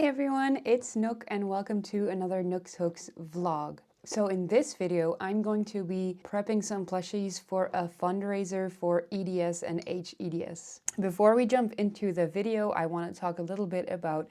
everyone, it's Nook and welcome to another Nooks Hooks vlog. So in this video, I'm going to be prepping some plushies for a fundraiser for EDS and hEDS. Before we jump into the video, I want to talk a little bit about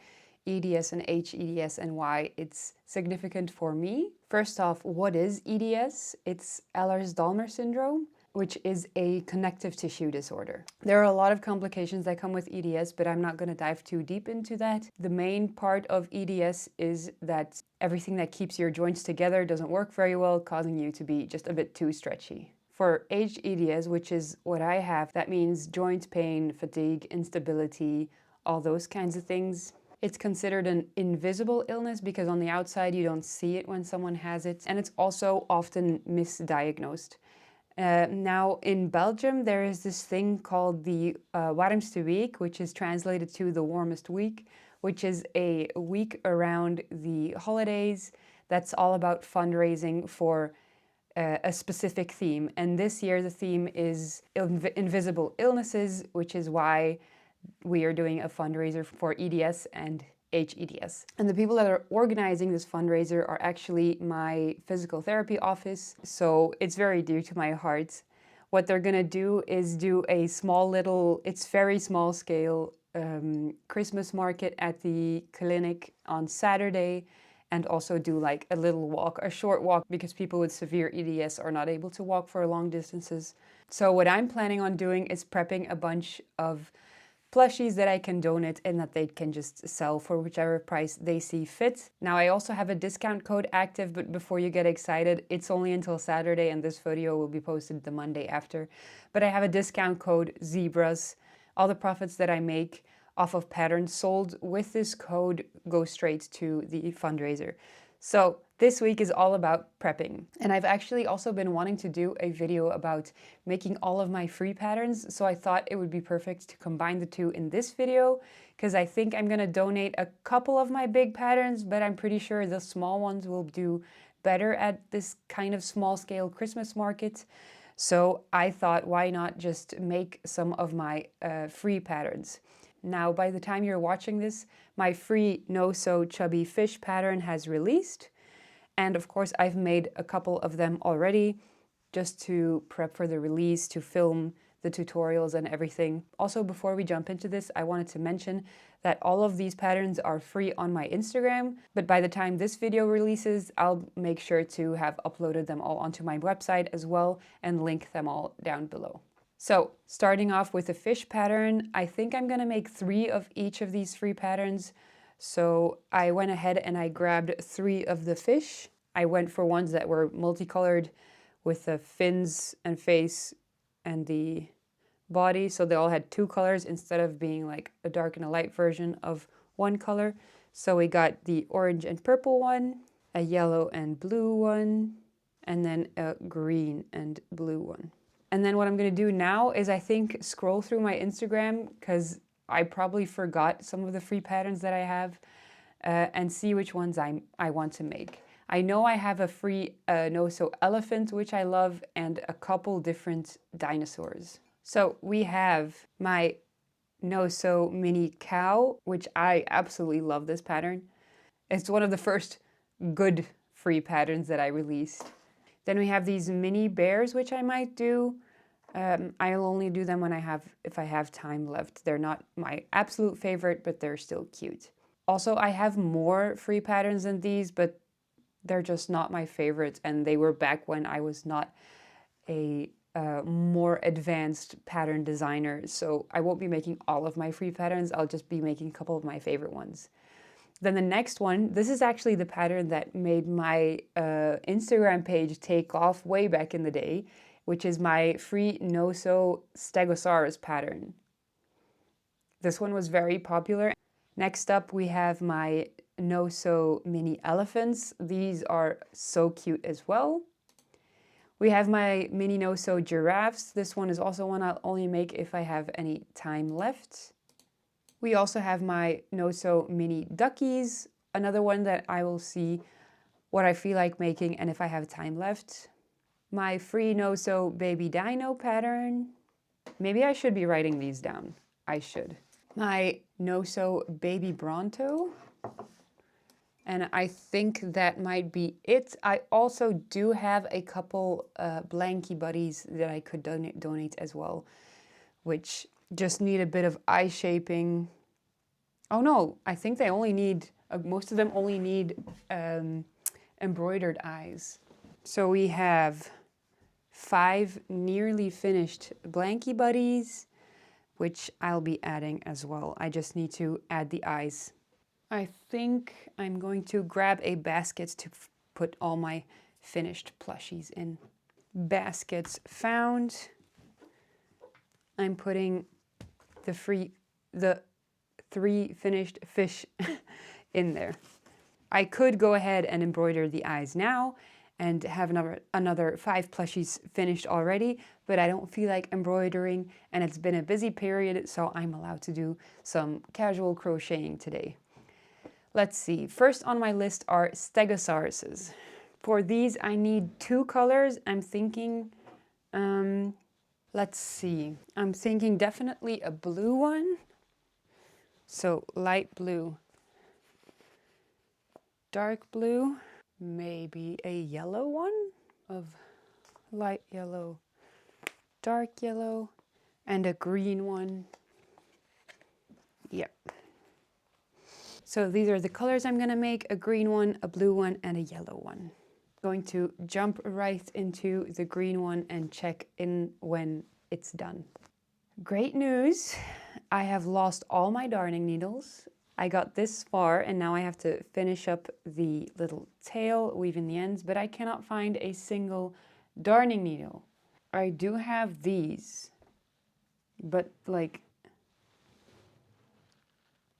EDS and hEDS and why it's significant for me. First off, what is EDS? It's Ehlers-Danlos syndrome, which is a connective tissue disorder. There are a lot of complications that come with EDS, but I'm not going to dive too deep into that. The main part of EDS is that everything that keeps your joints together doesn't work very well, causing you to be just a bit too stretchy. For hEDS, which is what I have, that means joint pain, fatigue, instability, all those kinds of things. It's considered an invisible illness because on the outside you don't see it when someone has it, and it's also often misdiagnosed. Now in Belgium there is this thing called the Warmste Week, which is translated to the warmest week, which is a week around the holidays that's all about fundraising for a specific theme. And this year the theme is invisible illnesses, which is why we are doing a fundraiser for EDS and hEDS. And the people that are organizing this fundraiser are actually my physical therapy office, so it's very dear to my heart. What they're gonna do is do a small little, it's very small scale, Christmas market at the clinic on Saturday, and also do like a little walk, a short walk, because people with severe EDS are not able to walk for long distances. So what I'm planning on doing is prepping a bunch of plushies that I can donate and that they can just sell for whichever price they see fit. Now I also have a discount code active, but before you get excited, it's only until Saturday and this video will be posted the Monday after. But I have a discount code ZEBRAS. All the profits that I make off of patterns sold with this code go straight to the fundraiser. So this week is all about prepping. And I've actually also been wanting to do a video about making all of my free patterns, so I thought it would be perfect to combine the two in this video, because I think I'm gonna donate a couple of my big patterns, but I'm pretty sure the small ones will do better at this kind of small scale Christmas market. So I thought, why not just make some of my free patterns? Now, by the time you're watching this, my free no-sew chubby fish pattern has released. And of course, I've made a couple of them already just to prep for the release, to film the tutorials and everything. Also, before we jump into this, I wanted to mention that all of these patterns are free on my Instagram, but by the time this video releases, I'll make sure to have uploaded them all onto my website as well and link them all down below. So starting off with a fish pattern, I think I'm gonna make 3 of each of these free patterns. So I went ahead and I grabbed 3 of the fish. I went for ones that were multicolored with the fins and face and the body. So they all had 2 colors instead of being like a dark and a light version of one color. So we got the orange and purple one, a yellow and blue one, and then a green and blue one. And then what I'm going to do now is I think scroll through my Instagram, because I probably forgot some of the free patterns that I have, and see which ones I want to make. I know I have a free no-sew elephant, which I love, and a couple different dinosaurs. So we have my no-sew mini cow, which I absolutely love this pattern. It's one of the first good free patterns that I released. Then we have these mini bears, which I might do. I'll only do them when if I have time left. They're not my absolute favorite, but they're still cute. Also, I have more free patterns than these, but they're just not my favorites, and they were back when I was not a more advanced pattern designer. So I won't be making all of my free patterns. I'll just be making a couple of my favorite ones. Then the next one, this is actually the pattern that made my Instagram page take off way back in the day, which is my free no-sew Stegosauruses pattern. This one was very popular. Next up, we have my no-sew mini elephants. These are so cute as well. We have my mini no-sew giraffes. This one is also one I'll only make if I have any time left. We also have my no-sew mini duckies, another one that I will see what I feel like making and if I have time left. My free no-sew baby dino pattern. Maybe I should be writing these down. I should. My no-sew baby Bronto. And I think that might be it. I also do have a couple blankie buddies that I could donate as well, which just need a bit of eye shaping. Oh no, I think they only need, most of them only need embroidered eyes. So we have 5 nearly finished blankie buddies, which I'll be adding as well. I just need to add the eyes. I think I'm going to grab a basket to put all my finished plushies in. Baskets found. I'm putting the 3 finished fish in there. I could go ahead and embroider the eyes now and have another 5 plushies finished already, but I don't feel like embroidering, and it's been a busy period, so I'm allowed to do some casual crocheting today. Let's see, first on my list are stegosauruses. For these I need 2 colors. I'm thinking, let's see, I'm thinking definitely a blue one. So light blue, dark blue, maybe a yellow one of light yellow, dark yellow, and a green one. Yep. So these are the colors I'm gonna make: a green one, a blue one, and a yellow one. Going to jump right into the green one and check in when it's done. Great news, I have lost all my darning needles. I got this far and now I have to finish up the little tail, weaving the ends, but I cannot find a single darning needle. I do have these, but like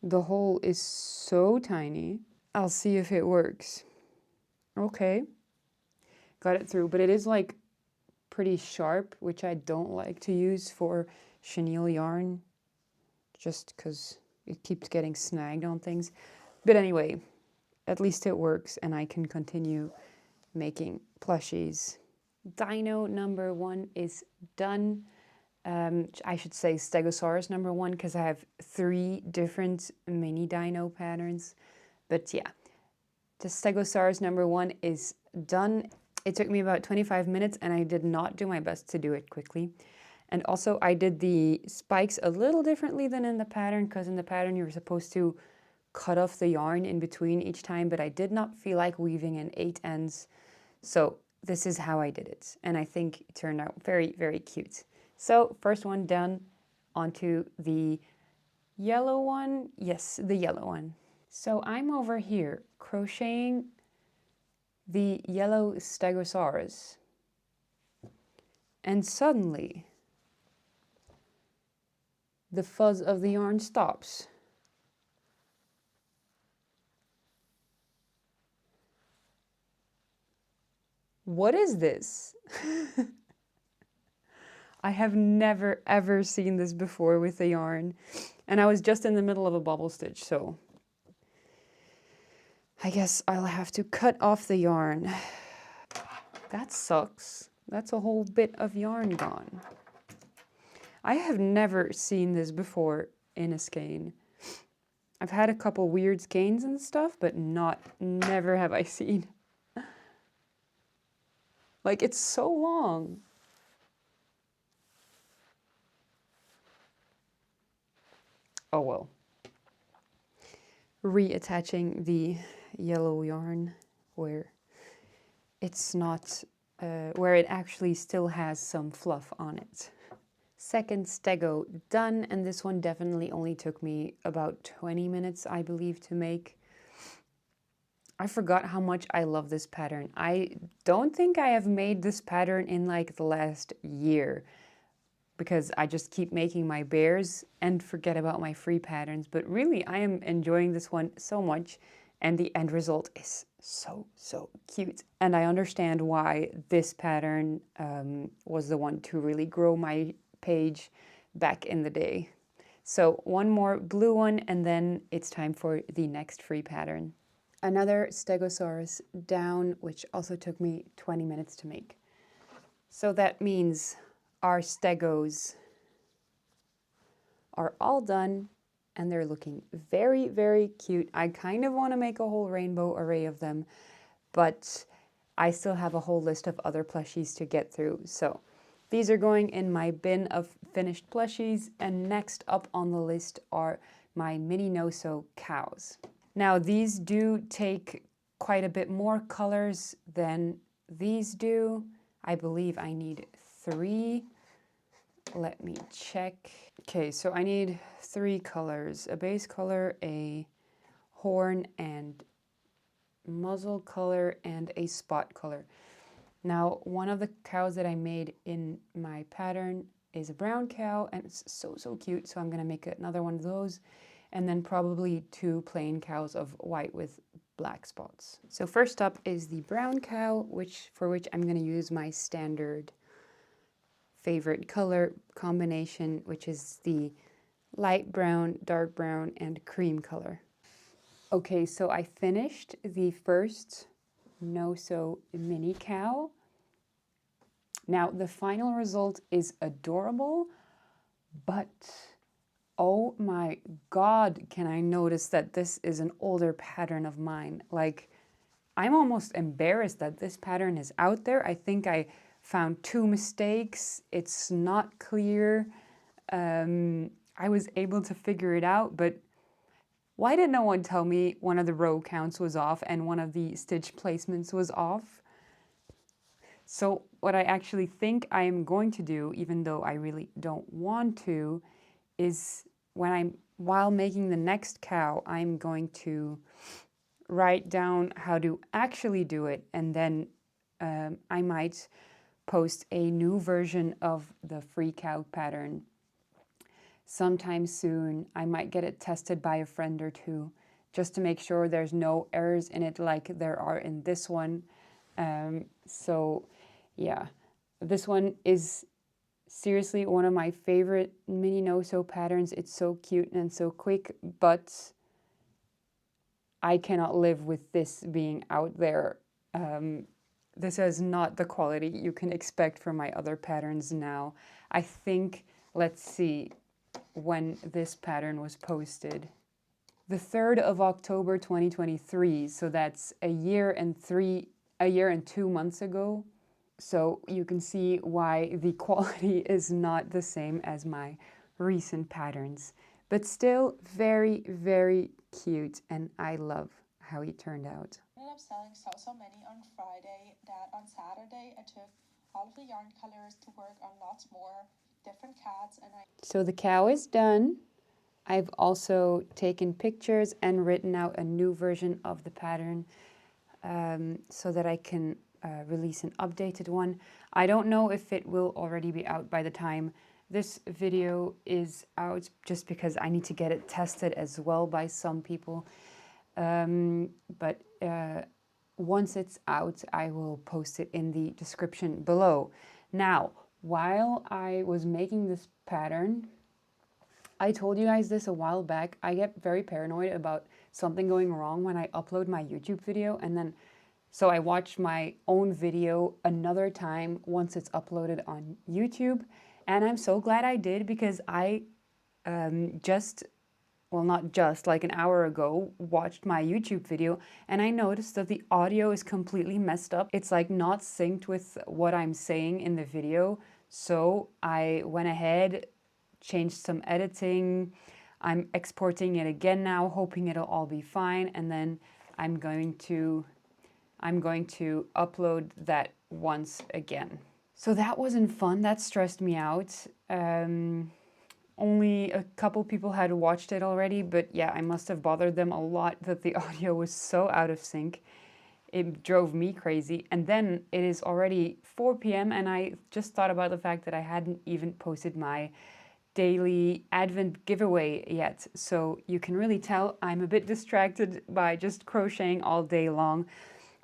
the hole is so tiny. I'll see if it works. Okay, got it through, but it is like pretty sharp, which I don't like to use for chenille yarn, just because it keeps getting snagged on things. But anyway, at least it works and I can continue making plushies. Dino number 1 is done. I should say Stegosaurus number 1 because I have 3 different mini dino patterns. But yeah, the Stegosaurus number 1 is done. It took me about 25 minutes and I did not do my best to do it quickly. And also I did the spikes a little differently than in the pattern, because in the pattern you were supposed to cut off the yarn in between each time, but I did not feel like weaving in 8 ends. So this is how I did it. And I think it turned out very, very cute. So first one done, onto the yellow one. Yes, the yellow one. So I'm over here crocheting the yellow Stegosaurus. And suddenly the fuzz of the yarn stops. What is this? I have never ever seen this before with the yarn, and I was just in the middle of a bobble stitch, so I guess I'll have to cut off the yarn. That sucks. That's a whole bit of yarn gone. I have never seen this before in a skein. I've had a couple weird skeins and stuff, but never have I seen. Like, it's so long. Oh well. Reattaching the yellow yarn where it's not, where it actually still has some fluff on it. Second Stego done, and this one definitely only took me about 20 minutes, I believe, to make. I forgot how much I love this pattern. I don't think I have made this pattern in like the last year, because I just keep making my bears and forget about my free patterns. But really, I am enjoying this one so much, and the end result is so, so cute. And I understand why this pattern was the one to really grow my page back in the day. So one more blue one, and then it's time for the next free pattern. Another Stegosaurus down, which also took me 20 minutes to make. So that means our Stegos are all done, and they're looking very, very cute. I kind of want to make a whole rainbow array of them, but I still have a whole list of other plushies to get through. So these are going in my bin of finished plushies, and next up on the list are my mini no-sew cows. Now these do take quite a bit more colors than these do. I believe I need 3. Let me check. Okay, so I need 3 colors, a base color, a horn and muzzle color, and a spot color. Now, one of the cows that I made in my pattern is a brown cow, and it's so, so cute. So I'm gonna make another one of those, and then probably 2 plain cows of white with black spots. So first up is the brown cow, for which I'm gonna use my standard favorite color combination, which is the light brown, dark brown, and cream color. Okay, so I finished the first no-sew mini cow. Now the final result is adorable, but oh my God, can I notice that this is an older pattern of mine? Like, I'm almost embarrassed that this pattern is out there. I think I found 2 mistakes. It's not clear. I was able to figure it out, but why did no one tell me one of the row counts was off and one of the stitch placements was off? So what I actually think I am going to do, even though I really don't want to, is while making the next cow, I'm going to write down how to actually do it, and then I might post a new version of the free cow pattern sometime soon. I might get it tested by a friend or 2 just to make sure there's no errors in it like there are in this one. So yeah, this one is seriously one of my favorite mini no-sew patterns. It's so cute and so quick, but I cannot live with this being out there. This is not the quality you can expect from my other patterns now. I think, let's see when this pattern was posted. The 3rd of October 2023, so that's a year and 2 months ago. So you can see why the quality is not the same as my recent patterns, but still very, very cute, and I love how he turned out. I ended up selling so many on Friday that on Saturday I took all of the yarn colors to work on lots more different cats. So the cow is done. I've also taken pictures and written out a new version of the pattern so that I can release an updated one. I don't know if it will already be out by the time this video is out, just because I need to get it tested as well by some people. But once it's out, I will post it in the description below. Now, while I was making this pattern, I told you guys this a while back, I get very paranoid about something going wrong when I upload my YouTube video, and then so I watch my own video another time once it's uploaded on YouTube, and I'm so glad I did, because I not just, like an hour ago, watched my YouTube video, and I noticed that the audio is completely messed up. It's like not synced with what I'm saying in the video. So I went ahead, changed some editing. I'm exporting it again now, hoping it'll all be fine, and then I'm going to upload that once again. So that wasn't fun. That stressed me out. Only a couple people had watched it already, but yeah, I must have bothered them a lot that the audio was so out of sync. It drove me crazy. And then it is already 4 p.m. and I just thought about the fact that I hadn't even posted my daily Advent giveaway yet. So you can really tell I'm a bit distracted by just crocheting all day long.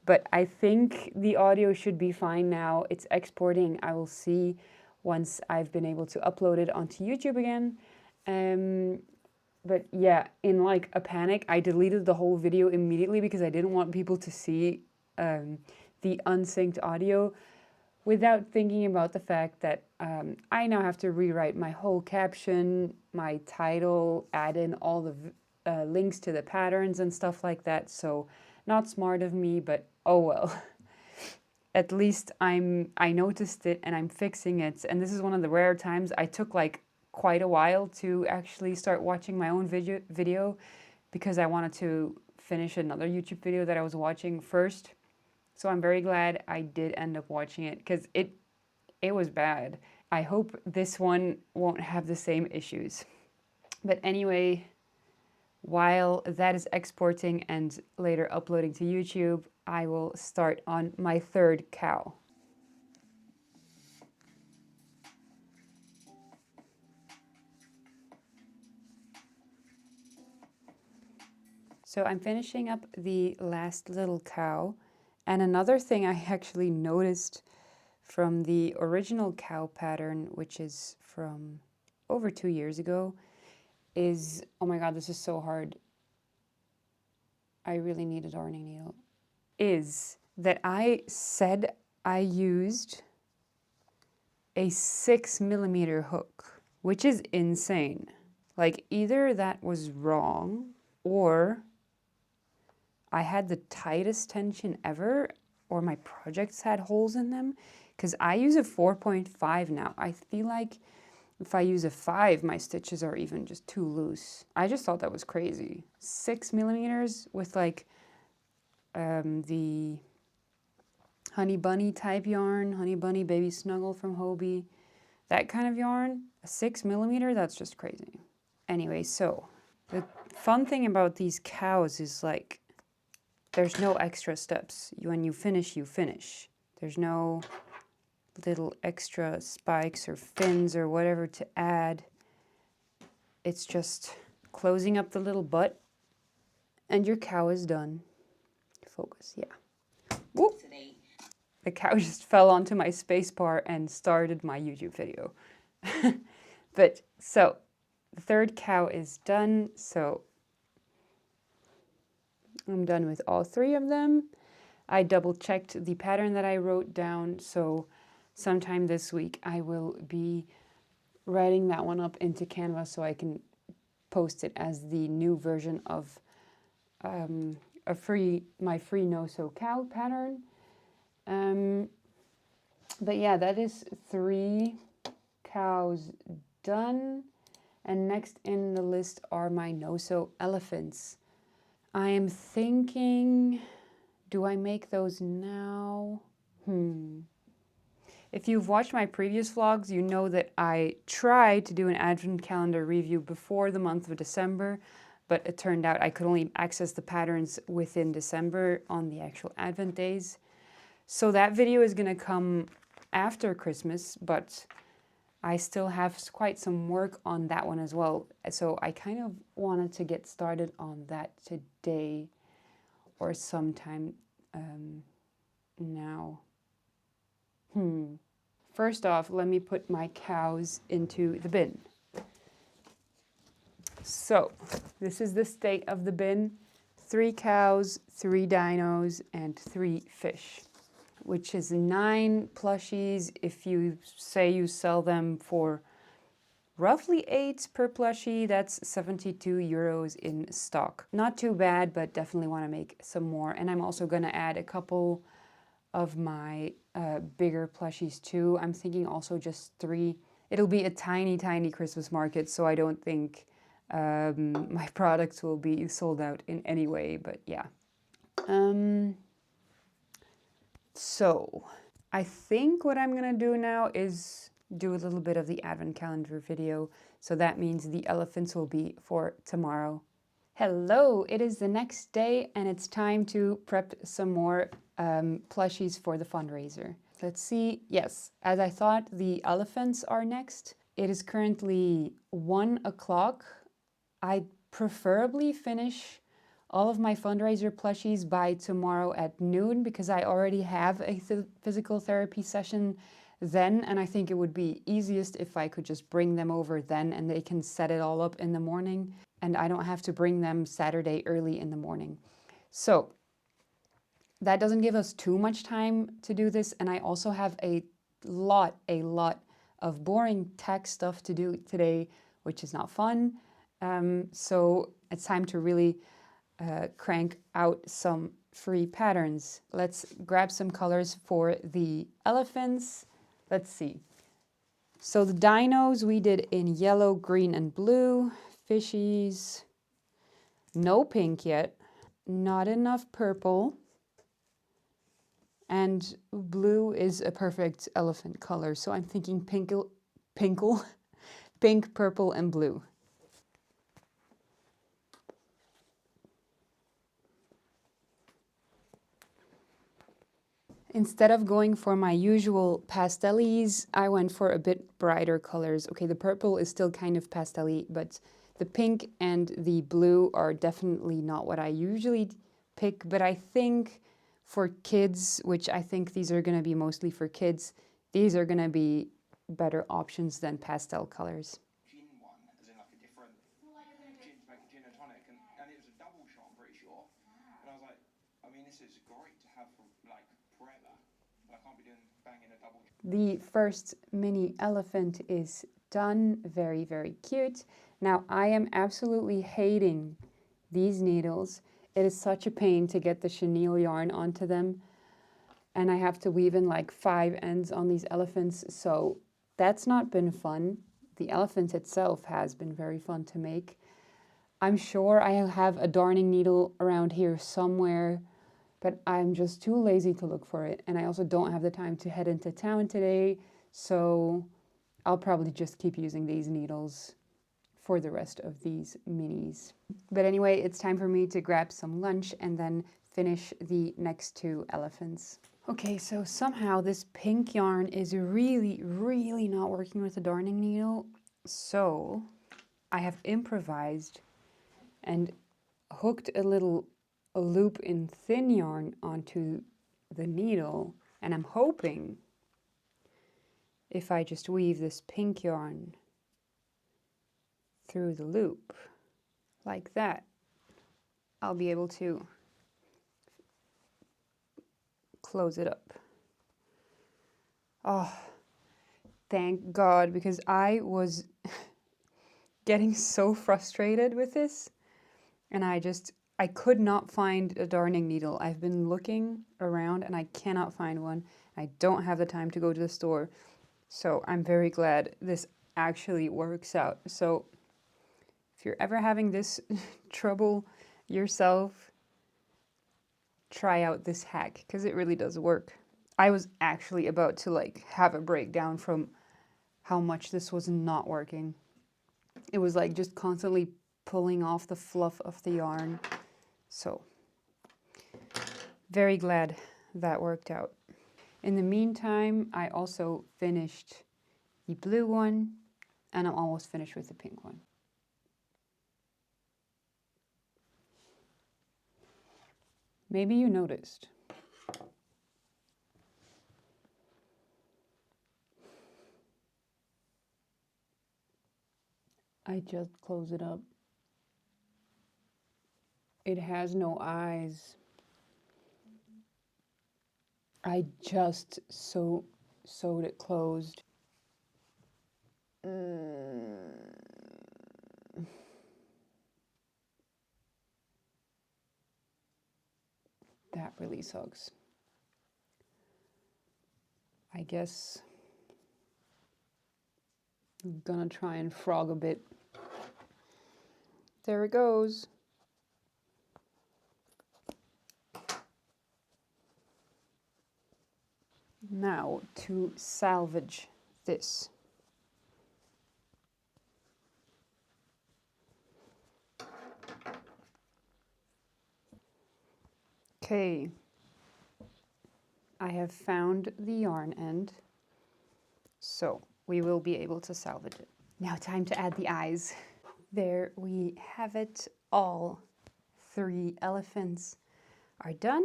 But I think the audio should be fine now. It's exporting. I will see once I've been able to upload it onto YouTube again. But yeah, in like a panic, I deleted the whole video immediately because I didn't want people to see the unsynced audio. without thinking about the fact that I now have to rewrite my whole caption, my title, add in all the links to the patterns and stuff like that. So not smart of me, but oh well. At least I noticed it and I'm fixing it. And this is one of the rare times I took like quite a while to actually start watching my own video because I wanted to finish another YouTube video that I was watching first. So I'm very glad I did end up watching it because it was bad. I hope this one won't have the same issues. But anyway, while that is exporting and later uploading to YouTube, I will start on my third cow. So I'm finishing up the last little cow. And another thing I actually noticed from the original cow pattern, which is from over 2 years ago, is, oh my god, this is so hard. I really need a darning needle. Is that I said I used a 6mm hook, which is insane. Like either that was wrong or I had the tightest tension ever, or my projects had holes in them, because I use a 4.5 now. I feel like if I use a 5, my stitches are even just too loose. I just thought that was crazy. 6mm with like the Honey Bunny type yarn, Honey Bunny Baby Snuggle from Hobie, that kind of yarn, a 6mm, that's just crazy. Anyway, so the fun thing about these cows is like, there's no extra steps. When you finish, you finish. There's no little extra spikes or fins or whatever to add. It's just closing up the little butt and your cow is done. Focus, yeah. Whoop. The cow just fell onto my spacebar and started my YouTube video. But so the third cow is done. So I'm done with all 3 of them. I double checked the pattern that I wrote down, so sometime this week I will be writing that one up into Canva so I can post it as the new version of my free no-sew cow pattern. But yeah, that is 3 cows done. And next in the list are my no-sew elephants. I am thinking, do I make those now? If you've watched my previous vlogs, you know that I tried to do an advent calendar review before the month of December, but it turned out I could only access the patterns within December on the actual advent days. So that video is going to come after Christmas, but I still have quite some work on that one as well. So I kind of wanted to get started on that today or sometime now. First off, let me put my cows into the bin. So this is the state of the bin. 3 cows, 3 dinos, and 3 fish, which is 9 plushies if you say you sell them for roughly 8 per plushie. That's 72 euros in stock. Not too bad, but definitely want to make some more. And I'm also going to add a couple of my bigger plushies too. I'm thinking also just 3. It'll be a tiny, tiny Christmas market, so I don't think my products will be sold out in any way, but yeah. So I think what I'm gonna do now is do a little bit of the advent calendar video. So that means the elephants will be for tomorrow. Hello, it is the next day and it's time to prep some more plushies for the fundraiser. Let's see. Yes, as I thought, the elephants are next. It is currently 1 o'clock. I'd preferably finish all of my fundraiser plushies by tomorrow at noon because I already have a physical therapy session then, and I think it would be easiest if I could just bring them over then and they can set it all up in the morning and I don't have to bring them Saturday early in the morning. So that doesn't give us too much time to do this, and I also have a a lot of boring tech stuff to do today, which is not fun. So it's time to really crank out some free patterns. Let's grab some colors for the elephants. Let's see. So the dinos we did in yellow, green, and blue. Fishies, no pink yet. Not enough purple. And blue is a perfect elephant color. So I'm thinking pink, purple, and blue. Instead of going for my usual pastelles, I went for a bit brighter colors. Okay, the purple is still kind of pastel-y, but the pink and the blue are definitely not what I usually pick. But I think for kids, which I think these are going to be mostly for kids, these are going to be better options than pastel colors. Gin one, as in like a different gin to make a gin and tonic, and it was a double shot, I'm pretty sure. And I was like, I mean, this is great to have for like forever, but I can't be doing banging a double. The first mini elephant is done. Very, very cute. Now I am absolutely hating these needles. It is such a pain to get the chenille yarn onto them. And I have to weave in like 5 ends on these elephants. So that's not been fun. The elephant itself has been very fun to make. I'm sure I have a darning needle around here somewhere, but I'm just too lazy to look for it. And I also don't have the time to head into town today. So I'll probably just keep using these needles for the rest of these minis. But anyway, it's time for me to grab some lunch and then finish the next 2 elephants. Okay, so somehow this pink yarn is really, really not working with the darning needle. So I have improvised and hooked a loop in thin yarn onto the needle. And I'm hoping if I just weave this pink yarn through the loop like that, I'll be able to close it up. Oh, thank God, because I was getting so frustrated with this and I could not find a darning needle. I've been looking around and I cannot find one. I don't have the time to go to the store. So I'm very glad this actually works out. So if you're ever having this trouble yourself, try out this hack because it really does work. I was actually about to like have a breakdown from how much this was not working. It was like just constantly pulling off the fluff of the yarn. So very glad that worked out. In the meantime, I also finished the blue one and I'm almost finished with the pink one. Maybe you noticed. I just close it up. It has no eyes. I just sewed it closed. That really sucks. I guess I'm gonna try and frog a bit. There it goes. Now to salvage this. Okay, I have found the yarn end, so we will be able to salvage it. Now time to add the eyes. There we have it. All 3 elephants are done.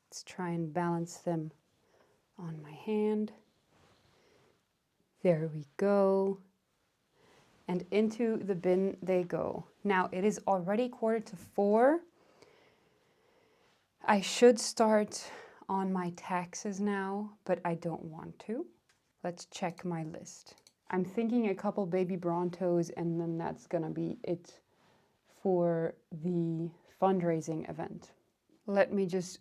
Let's try and balance them on my hand. There we go. And into the bin they go. Now it is already 3:45. I should start on my taxes now, but I don't want to. let's check my list. I'm thinking a couple baby Brontos, and then that's gonna be it for the fundraising event. Let me just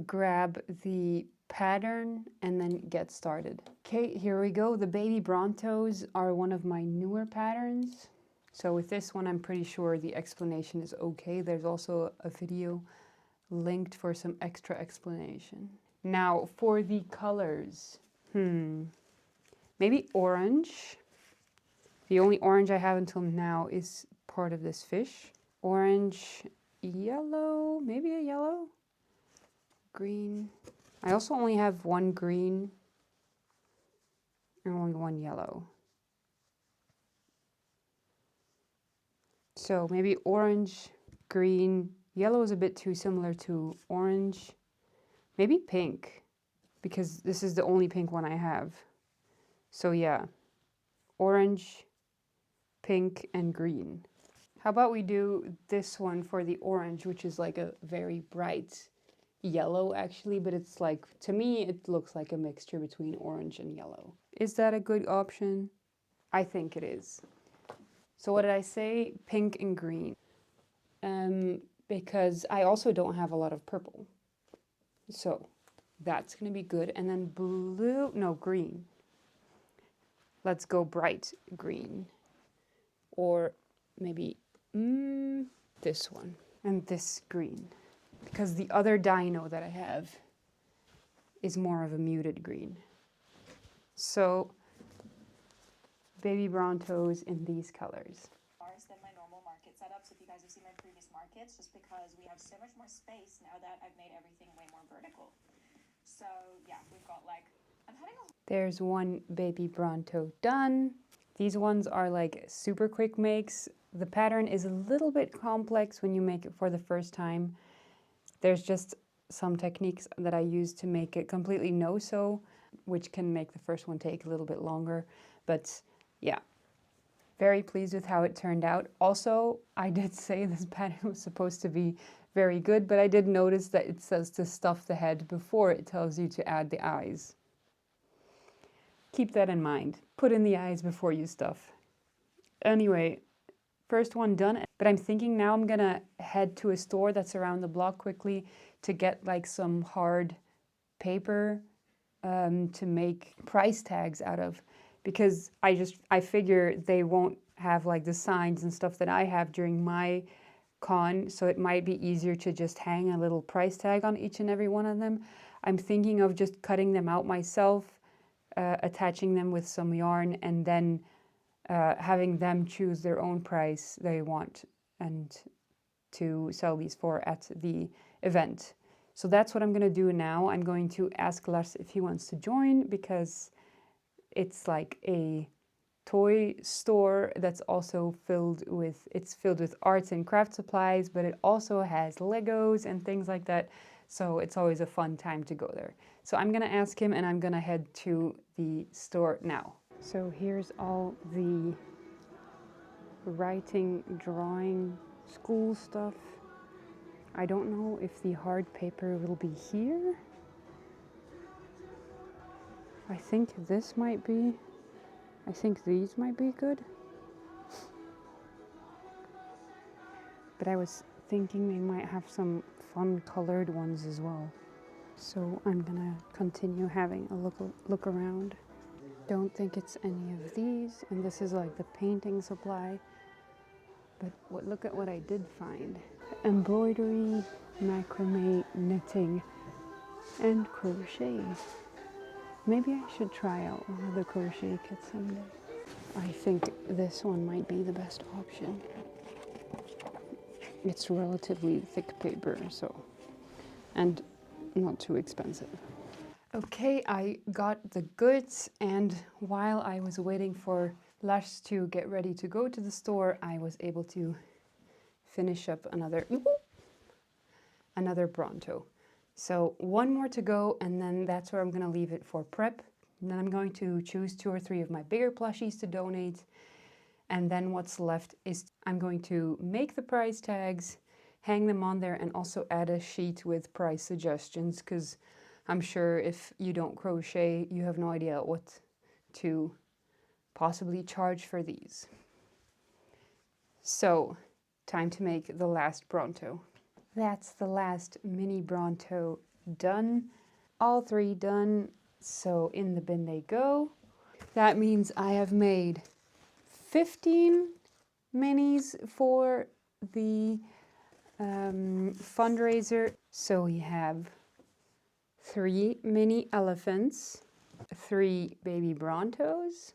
grab the pattern and then get started. Okay, here we go. The baby Brontos are one of my newer patterns. So with this one, I'm pretty sure the explanation is okay. There's also a video linked for some extra explanation. Now for the colors, maybe orange. The only orange I have until now is part of this fish. Orange, yellow, maybe a yellow, green. I also only have one green and only one yellow. So maybe orange, green, yellow is a bit too similar to orange. Maybe pink, because this is the only pink one I have. So yeah, orange, pink, and green. How about we do this one for the orange, which is like a very bright yellow actually, but it's like, to me, it looks like a mixture between orange and yellow. Is that a good option? I think it is. So what did I say? Pink and green. Because I also don't have a lot of purple. So that's gonna be good. And then blue, no, green. Let's go bright green. Or maybe this one. And this green. Because the other dino that I have is more of a muted green. So baby Brontos in these colors. Than my normal market setups, if you guys have seen my previous markets, just because we have so much more space now that I've made everything way more vertical. So yeah, we've got like, I'm having a... There's one baby Bronto done. These ones are like super quick makes. The pattern is a little bit complex when you make it for the first time. There's just some techniques that I use to make it completely no-sew, which can make the first one take a little bit longer. But yeah, very pleased with how it turned out. Also, I did say this pattern was supposed to be very good, but I did notice that it says to stuff the head before it tells you to add the eyes. Keep that in mind. Put in the eyes before you stuff. Anyway, first one done, but I'm thinking now I'm gonna head to a store that's around the block quickly to get like some hard paper to make price tags out of, because I figure they won't have like the signs and stuff that I have during my con, so it might be easier to just hang a little price tag on each and every one of them. I'm thinking of just cutting them out myself, attaching them with some yarn, and then having them choose their own price they want and to sell these for at the event. So that's what I'm going to do now. I'm going to ask Lars if he wants to join, because it's like a toy store that's also filled with arts and craft supplies, but it also has Legos and things like that. So it's always a fun time to go there. So I'm gonna ask him and I'm gonna head to the store now. So here's all the writing, drawing, school stuff. I don't know if the hard paper will be here. I think this might be. I think these might be good. But I was thinking they might have some fun colored ones as well. So I'm gonna continue having a look around. Don't think it's any of these, and this is like the painting supply. But look at what I did find. Embroidery, macrame, knitting, and crochet. Maybe I should try out one of the crochet kits someday. I think this one might be the best option. It's relatively thick paper, and not too expensive. Okay, I got the goods, and while I was waiting for Lars to get ready to go to the store, I was able to finish up another Bronto. So one more to go, and then that's where I'm gonna leave it for prep. And then I'm going to choose 2 or 3 of my bigger plushies to donate. And then what's left is I'm going to make the price tags, hang them on there, and also add a sheet with price suggestions, because I'm sure if you don't crochet, you have no idea what to possibly charge for these. So, time to make the last Bronto. That's the last mini Bronto done. All 3 done, so in the bin they go. That means I have made 15 minis for the fundraiser. So we have 3 mini elephants, 3 baby Brontos,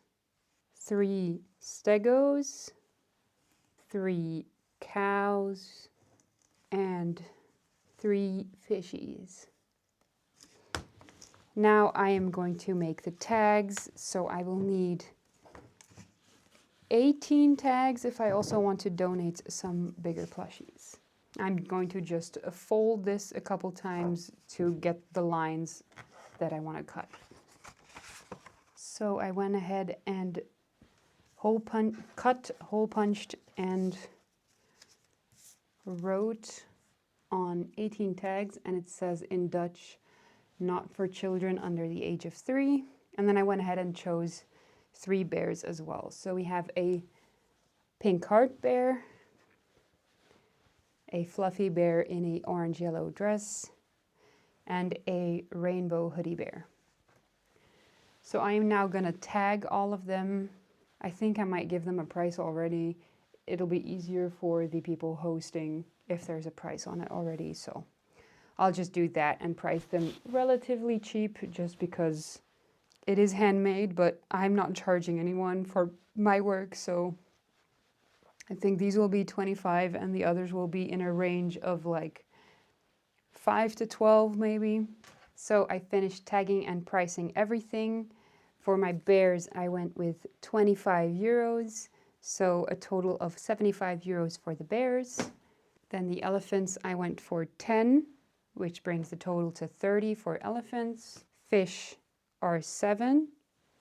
3 Stegos, 3 cows, and 3 fishies. Now I am going to make the tags, so I will need 18 tags if I also want to donate some bigger plushies. I'm going to just fold this a couple times to get the lines that I want to cut. So I went ahead and cut, hole punched, and wrote on 18 tags, and it says in Dutch, not for children under the age of 3. And then I went ahead and chose 3 bears as well. So we have a pink heart bear, a fluffy bear in a orange-yellow dress, and a rainbow hoodie bear. So I am now gonna tag all of them. I think I might give them a price already. It'll be easier for the people hosting if there's a price on it already, so I'll just do that and price them relatively cheap just because it is handmade, but I'm not charging anyone for my work, so I think these will be 25 and the others will be in a range of like 5 to 12 maybe. So I finished tagging and pricing everything. For my bears, I went with 25 euros, so a total of 75 euros for the bears. Then the elephants, I went for 10, which brings the total to 30 for elephants. Fish are 7,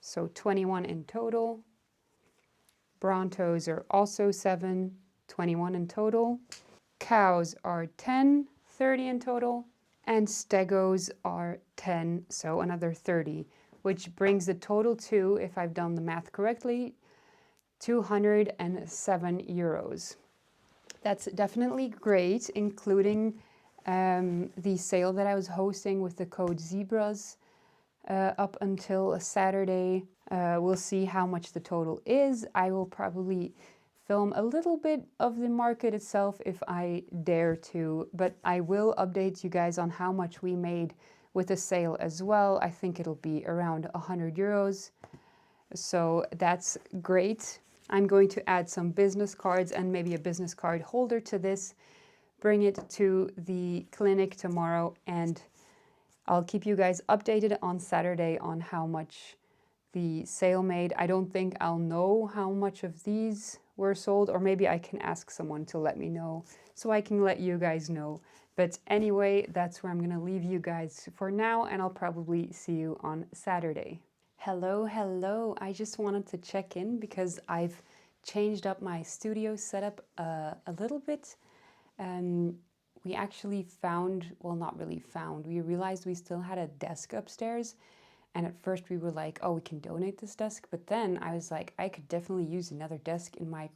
so 21 in total. Brontos are also 7, 21 in total. Cows are 10, 30 in total. And Stegos are 10, so another 30, which brings the total to, if I've done the math correctly, 207 euros. That's definitely great, including the sale that I was hosting with the code ZEBRAS up until Saturday. We'll see how much the total is. I will probably film a little bit of the market itself if I dare to, but I will update you guys on how much we made with the sale as well. I think it'll be around 100 euros. So that's great. I'm going to add some business cards and maybe a business card holder to this, bring it to the clinic tomorrow, and I'll keep you guys updated on Saturday on how much the sale made. I don't think I'll know how much of these were sold, or maybe I can ask someone to let me know so I can let you guys know. But anyway, that's where I'm gonna leave you guys for now, and I'll probably see you on Saturday. Hello, I just wanted to check in because I've changed up my studio setup a little bit. We actually found, well, not really found, we realized we still had a desk upstairs. And at first we were like, oh, we can donate this desk. But then I was like, I could definitely use another desk in my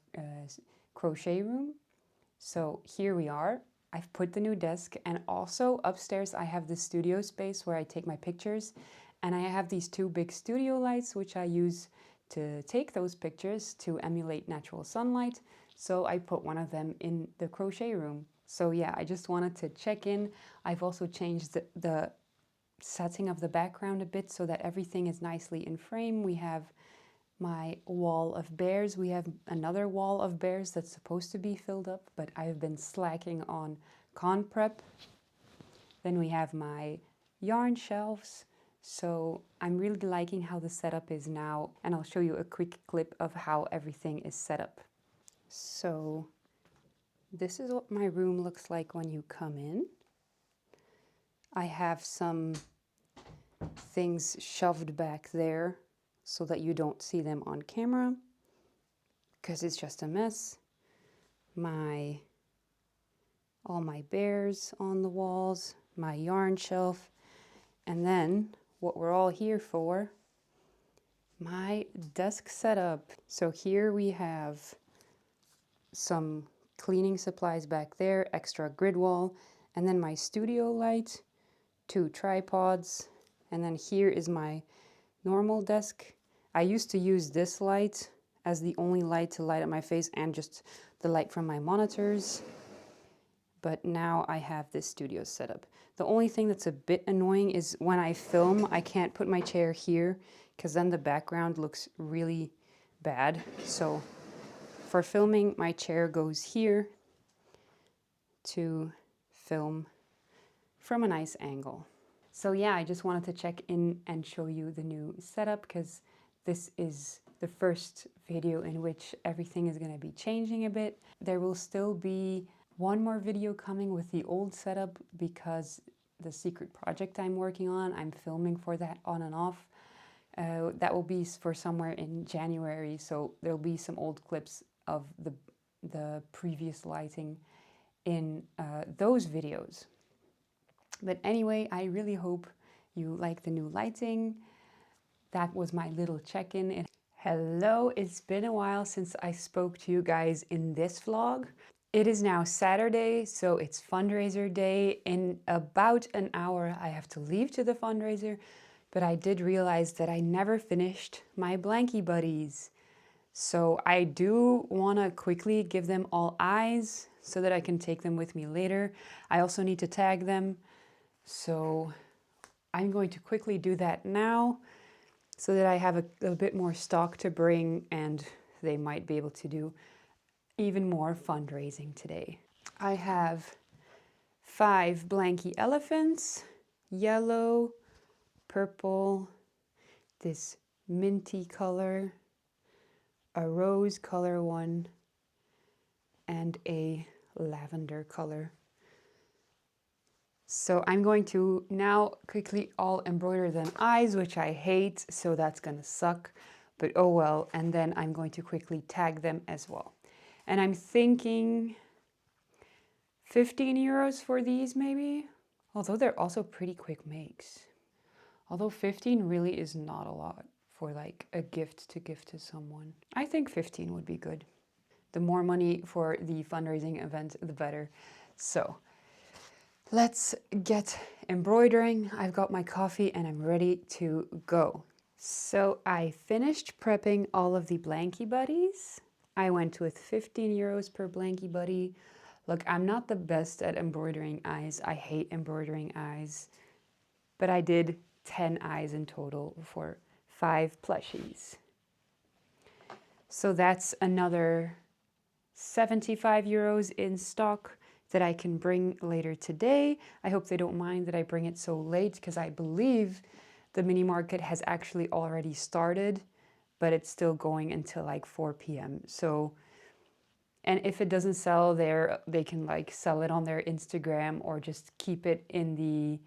crochet room. So here we are. I've put the new desk, and also upstairs I have the studio space where I take my pictures. And I have these 2 big studio lights, which I use to take those pictures to emulate natural sunlight. So I put one of them in the crochet room. So yeah, I just wanted to check in. I've also changed the setting of the background a bit so that everything is nicely in frame. We have my wall of bears. We have another wall of bears that's supposed to be filled up, but I've been slacking on con prep. Then we have my yarn shelves. So I'm really liking how the setup is now, and I'll show you a quick clip of how everything is set up. So this is what my room looks like when you come in. I have some things shoved back there so that you don't see them on camera because it's just a mess. All my bears on the walls, my yarn shelf, and then what we're all here for, my desk setup. So here we have some cleaning supplies back there, extra grid wall, and then my studio light, 2 tripods, and then here is my normal desk. I used to use this light as the only light to light up my face and just the light from my monitors, but now I have this studio setup. The only thing that's a bit annoying is when I film, I can't put my chair here because then the background looks really bad. So for filming, my chair goes here to film from a nice angle. So yeah, I just wanted to check in and show you the new setup because this is the first video in which everything is going to be changing a bit. There will still be one more video coming with the old setup because the secret project I'm working on, I'm filming for that on and off. That will be for somewhere in January, so there'll be some old clips of the previous lighting in those videos. But anyway, I really hope you like the new lighting. That was my little check-in. Hello, it's been a while since I spoke to you guys in this vlog. It is now Saturday, so it's fundraiser day. In about an hour, I have to leave to the fundraiser, but I did realize that I never finished my blankie buddies. So I do want to quickly give them all eyes so that I can take them with me later. I also need to tag them. So I'm going to quickly do that now so that I have a bit more stock to bring and they might be able to do even more fundraising today. I have 5 blankie elephants, yellow, purple, this minty color, a rose color one, and a lavender color. So I'm going to now quickly all embroider them eyes, which I hate, so that's gonna suck, but oh well. And then I'm going to quickly tag them as well. And I'm thinking 15 euros for these maybe, although they're also pretty quick makes. Although 15 really is not a lot for like a gift to someone. I think 15 would be good. The more money for the fundraising event, the better. So let's get embroidering. I've got my coffee and I'm ready to go. So I finished prepping all of the blankie buddies. I went with 15 euros per blankie buddy. Look, I'm not the best at embroidering eyes. I hate embroidering eyes, but I did 10 eyes in total for 5 plushies. So that's another 75 euros in stock that I can bring later today. I hope they don't mind that I bring it so late because I believe the mini market has actually already started, but it's still going until like 4 p.m. So, and if it doesn't sell there, they can like sell it on their Instagram or just keep it in the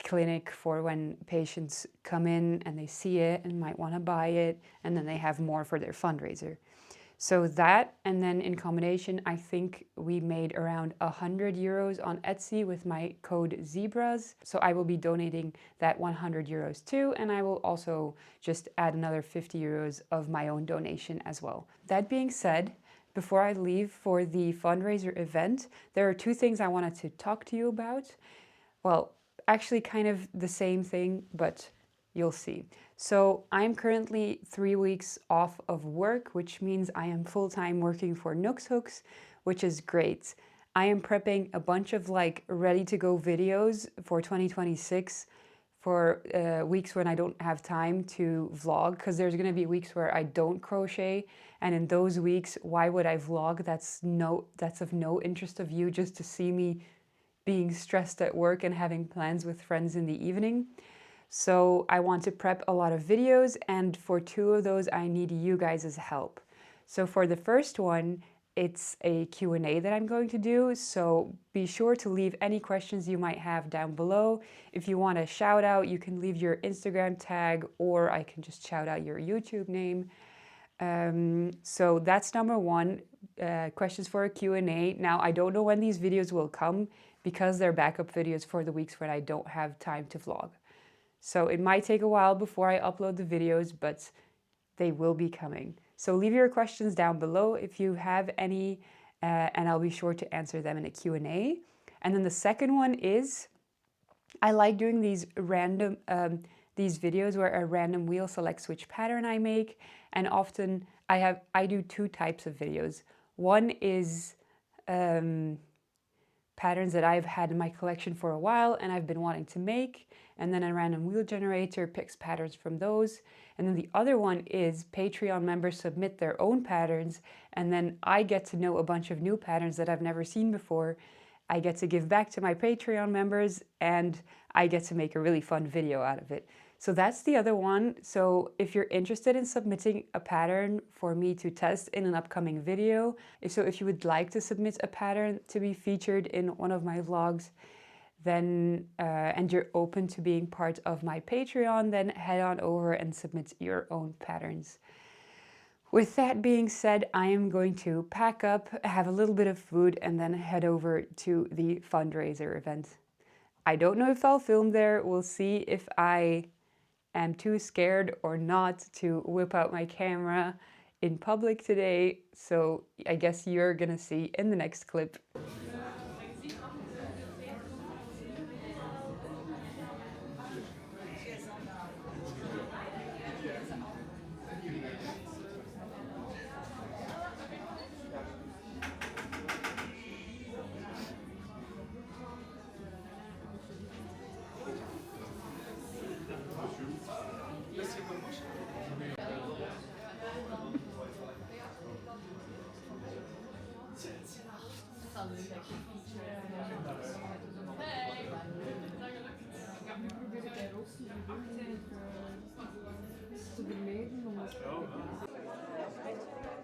clinic for when patients come in and they see it and might want to buy it, and then they have more for their fundraiser. So that, and then in combination, I think we made around 100 euros on Etsy with my code ZEBRAS. So I will be donating that 100 euros too, and I will also just add another 50 euros of my own donation as well. That being said, before I leave for the fundraiser event, there are 2 things I wanted to talk to you about. Well, actually kind of the same thing, but you'll see. So I'm currently 3 weeks off of work, which means I am full-time working for Nooks Hooks, which is great. I am prepping a bunch of like ready-to-go videos for 2026 for weeks when I don't have time to vlog, because there's gonna be weeks where I don't crochet, and in those weeks, why would I vlog? That's of no interest of you, just to see me being stressed at work and having plans with friends in the evening. So I want to prep a lot of videos, and for 2 of those I need you guys' help. So for the first one, it's a Q&A that I'm going to do, so be sure to leave any questions you might have down below. If you want a shout out, you can leave your Instagram tag, or I can just shout out your YouTube name. So that's number 1, questions for a Q&A. Now, I don't know when these videos will come because they're backup videos for the weeks when I don't have time to vlog. So it might take a while before I upload the videos, but they will be coming. So leave your questions down below if you have any, and I'll be sure to answer them in a Q&A. And then the second one is, I like doing these random, these videos where a random wheel selects which pattern I make. And often I do two types of videos. One is patterns that I've had in my collection for a while and I've been wanting to make, and then a random wheel generator picks patterns from those. And then the other one is Patreon members submit their own patterns, and then I get to know a bunch of new patterns that I've never seen before. I get to give back to my Patreon members, and I get to make a really fun video out of it. So that's the other one. So if you're interested in submitting a pattern for me to test in an upcoming video, so if you would like to submit a pattern to be featured in one of my vlogs, then and you're open to being part of my Patreon, then head on over and submit your own patterns. With that being said, I am going to pack up, have a little bit of food, and then head over to the fundraiser event. I don't know if I'll film there. We'll see if I am too scared or not to whip out my camera in public today. So I guess you're gonna see in the next clip.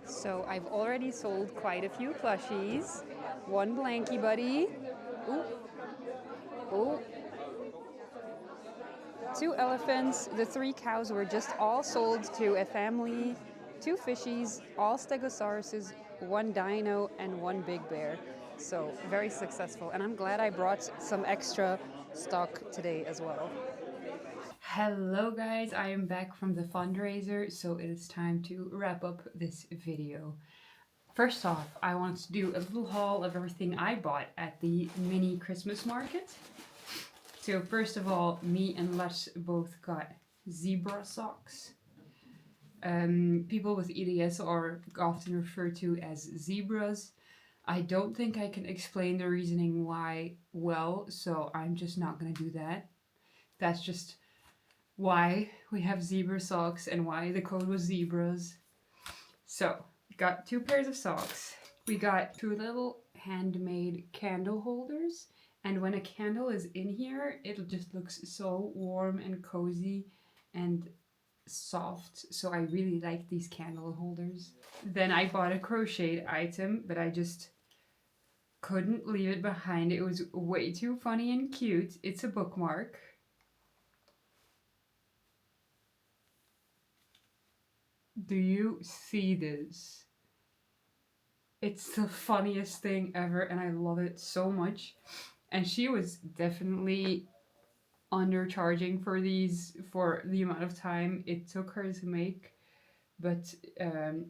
So I've already sold quite a few plushies. One blankie buddy. Ooh. Ooh. 2 elephants. The 3 cows were just all sold to a family. 2 fishies, all stegosauruses, 1 dino, and 1 big bear. So very successful. And I'm glad I brought some extra stock today as well. Hello guys, I am back from the fundraiser, so it is time to wrap up this video. First off, I want to do a little haul of everything I bought at the mini Christmas market. So first of all, me and Lush both got zebra socks. People with EDS are often referred to as zebras. I don't think I can explain the reasoning why well, so I'm just not going to do that. That's just why we have zebra socks and why the code was zebras. So, got 2 pairs of socks. We got 2 little handmade candle holders, and when a candle is in here, it just looks so warm and cozy and soft. So I really like these candle holders. Then I bought a crocheted item, but I just couldn't leave it behind. It was way too funny and cute. It's a bookmark. Do you see this? It's the funniest thing ever and I love it so much. And she was definitely undercharging for these for the amount of time it took her to make. But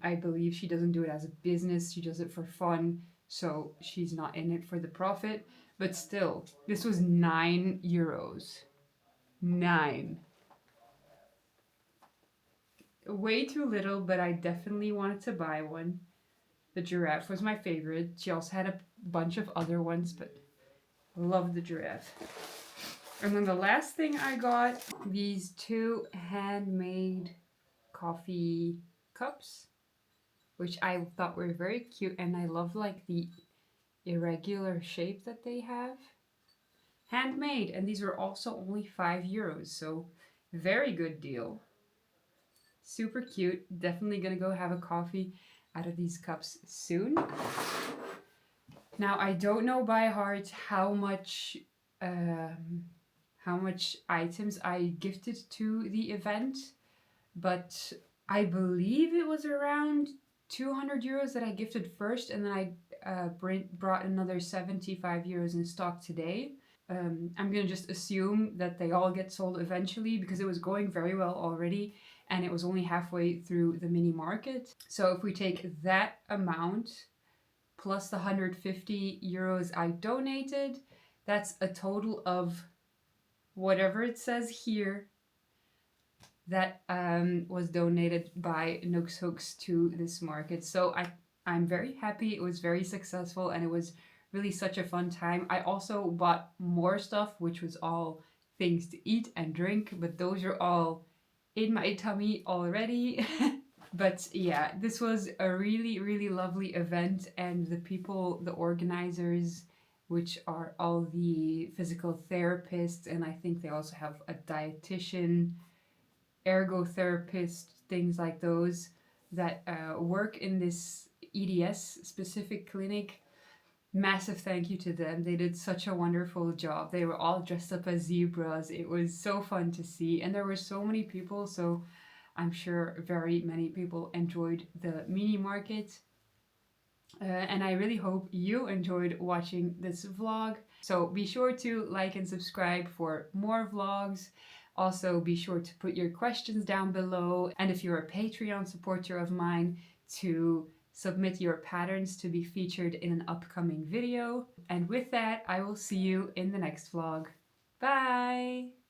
I believe she doesn't do it as a business. She does it for fun. So she's not in it for the profit. But still, this was €9. 9. Way too little, but I definitely wanted to buy one. The giraffe was my favorite. She also had a bunch of other ones, but loved the giraffe. And then the last thing I got, these 2 handmade coffee cups, which I thought were very cute, and I love like the irregular shape that they have. Handmade, and these were also only €5, so very good deal. Super cute. Definitely gonna go have a coffee out of these cups soon. Now I don't know by heart how much items I gifted to the event, but I believe it was around €200 that I gifted first, and then I brought another €75 in stock today. I'm gonna just assume that they all get sold eventually because it was going very well already and it was only halfway through the mini market. So if we take that amount plus the 150 euros I donated, that's a total of whatever it says here that was donated by Nooks Hooks to this market. So I'm very happy. It was very successful and it was really such a fun time. I also bought more stuff, which was all things to eat and drink, but those are all in my tummy already. But yeah, this was a really, really lovely event, and the people, the organizers, which are all the physical therapists, and I think they also have a dietitian, ergotherapist, things like those that work in this EDS specific clinic. Massive thank you to them. They did such a wonderful job. They were all dressed up as zebras. It was so fun to see, and there were so many people, so I'm sure very many people enjoyed the mini market. And I really hope you enjoyed watching this vlog. So be sure to like and subscribe for more vlogs. Also be sure to put your questions down below. And if you're a Patreon supporter of mine, to submit your patterns to be featured in an upcoming video. And with that, I will see you in the next vlog. Bye!